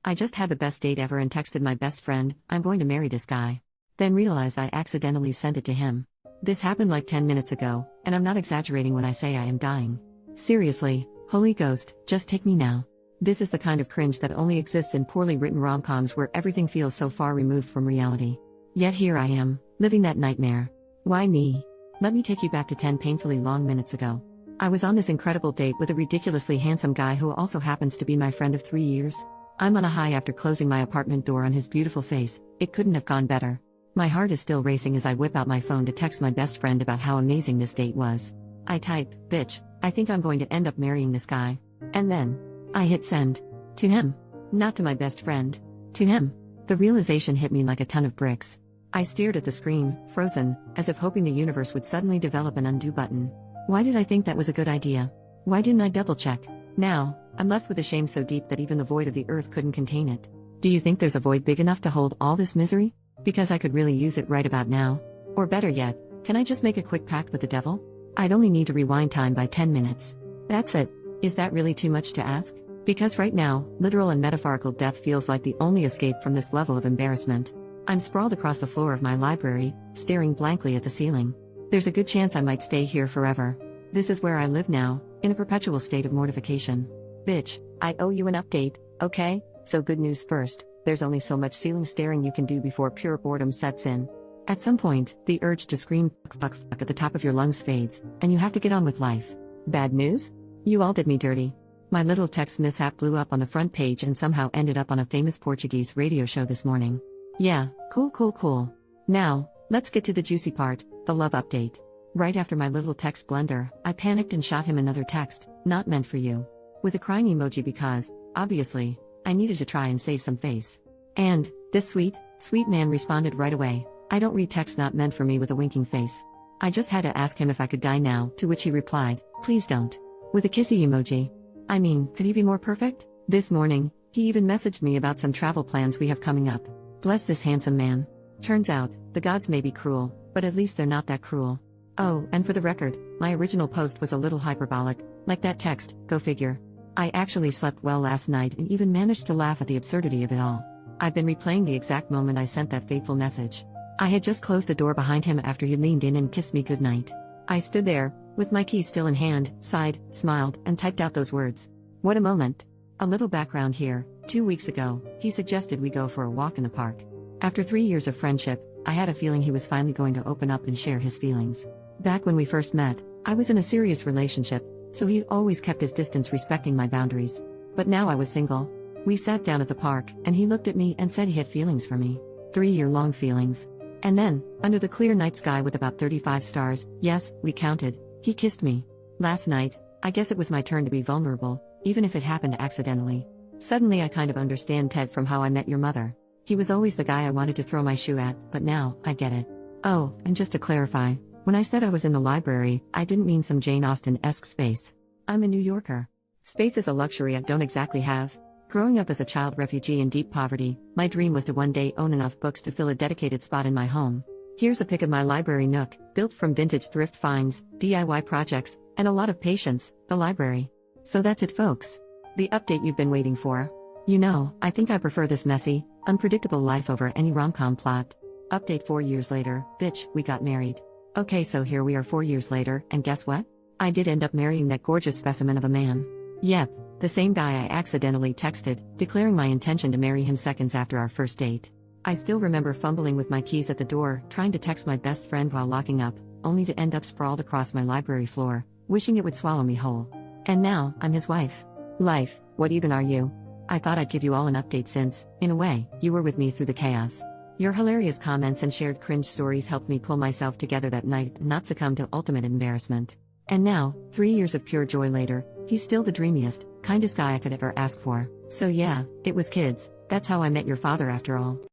I just had the best date ever and texted my best friend, I'm going to marry this guy. Then realized I accidentally sent it to him. This happened like 10 minutes ago, and I'm not exaggerating when I say I am dying. Seriously, Holy Ghost, just take me now. This is the kind of cringe that only exists in poorly written rom-coms where everything feels so far removed from reality. Yet here I am, living that nightmare. Why me? Let me take you back to 10 painfully long minutes ago. I was on this incredible date with a ridiculously handsome guy who also happens to be my friend of 3 years. I'm on a high after closing my apartment door on his beautiful face. It couldn't have gone better. My heart is still racing as I whip out my phone to text my best friend about how amazing this date was. I type, bitch, I think I'm going to end up marrying this guy. And then, I hit send. To him. Not to my best friend. To him. The realization hit me like a ton of bricks. I stared at the screen, frozen, as if hoping the universe would suddenly develop an undo button. Why did I think that was a good idea? Why didn't I double check? Now, I'm left with a shame so deep that even the void of the earth couldn't contain it. Do you think there's a void big enough to hold all this misery? Because I could really use it right about now. Or better yet, can I just make a quick pact with the devil? I'd only need to rewind time by 10 minutes. That's it. Is that really too much to ask? Because right now, literal and metaphorical death feels like the only escape from this level of embarrassment. I'm sprawled across the floor of my library, staring blankly at the ceiling. There's a good chance I might stay here forever. This is where I live now, in a perpetual state of mortification. Bitch, I owe you an update, okay? So good news first, there's only so much ceiling staring you can do before pure boredom sets in. At some point, the urge to scream fuck at the top of your lungs fades, and you have to get on with life. Bad news? You all did me dirty. My little text mishap blew up on the front page and somehow ended up on a famous Portuguese radio show this morning. Yeah, cool. Now, let's get to the juicy part, the love update. Right after my little text blunder, I panicked and shot him another text, not meant for you. With a crying emoji because, obviously, I needed to try and save some face. And, this sweet man responded right away. I don't read text not meant for me with a winking face. I just had to ask him if I could die now, to which he replied, please don't. With a kissy emoji. I mean, could he be more perfect? This morning, he even messaged me about some travel plans we have coming up. Bless this handsome man. Turns out, the gods may be cruel, but at least they're not that cruel. Oh, and for the record, my original post was a little hyperbolic, like that text, go figure. I actually slept well last night and even managed to laugh at the absurdity of it all. I've been replaying the exact moment I sent that fateful message. I had just closed the door behind him after he leaned in and kissed me goodnight. I stood there, with my keys still in hand, sighed, smiled, and typed out those words. What a moment. A little background here. 2 weeks ago, he suggested we go for a walk in the park. After 3 years of friendship, I had a feeling he was finally going to open up and share his feelings. Back when we first met, I was in a serious relationship, so he always kept his distance respecting my boundaries. But now I was single. We sat down at the park, and he looked at me and said he had feelings for me. 3-year-long feelings. And then, under the clear night sky with about 35 stars, yes, we counted, he kissed me. Last night, I guess it was my turn to be vulnerable, even if it happened accidentally. Suddenly I kind of understand Ted from How I Met Your Mother. He was always the guy I wanted to throw my shoe at, but now, I get it. Oh, and just to clarify, when I said I was in the library, I didn't mean some Jane Austen-esque space. I'm a New Yorker. Space is a luxury I don't exactly have. Growing up as a child refugee in deep poverty, my dream was to one day own enough books to fill a dedicated spot in my home. Here's a pic of my library nook, built from vintage thrift finds, DIY projects, and a lot of patience, the library. So that's it folks. The update you've been waiting for. You know, I think I prefer this messy, unpredictable life over any rom-com plot. Update 4 years later, bitch, we got married. Okay, so here we are 4 years later, and guess what? I did end up marrying that gorgeous specimen of a man. Yep, the same guy I accidentally texted, declaring my intention to marry him seconds after our first date. I still remember fumbling with my keys at the door, trying to text my best friend while locking up, only to end up sprawled across my library floor, wishing it would swallow me whole. And now, I'm his wife. Life, what even are you? I thought I'd give you all an update since, in a way, you were with me through the chaos. Your hilarious comments and shared cringe stories helped me pull myself together that night and not succumb to ultimate embarrassment. And now, 3 years of pure joy later, he's still the dreamiest, kindest guy I could ever ask for. So yeah, it was kids. That's how I met your father after all.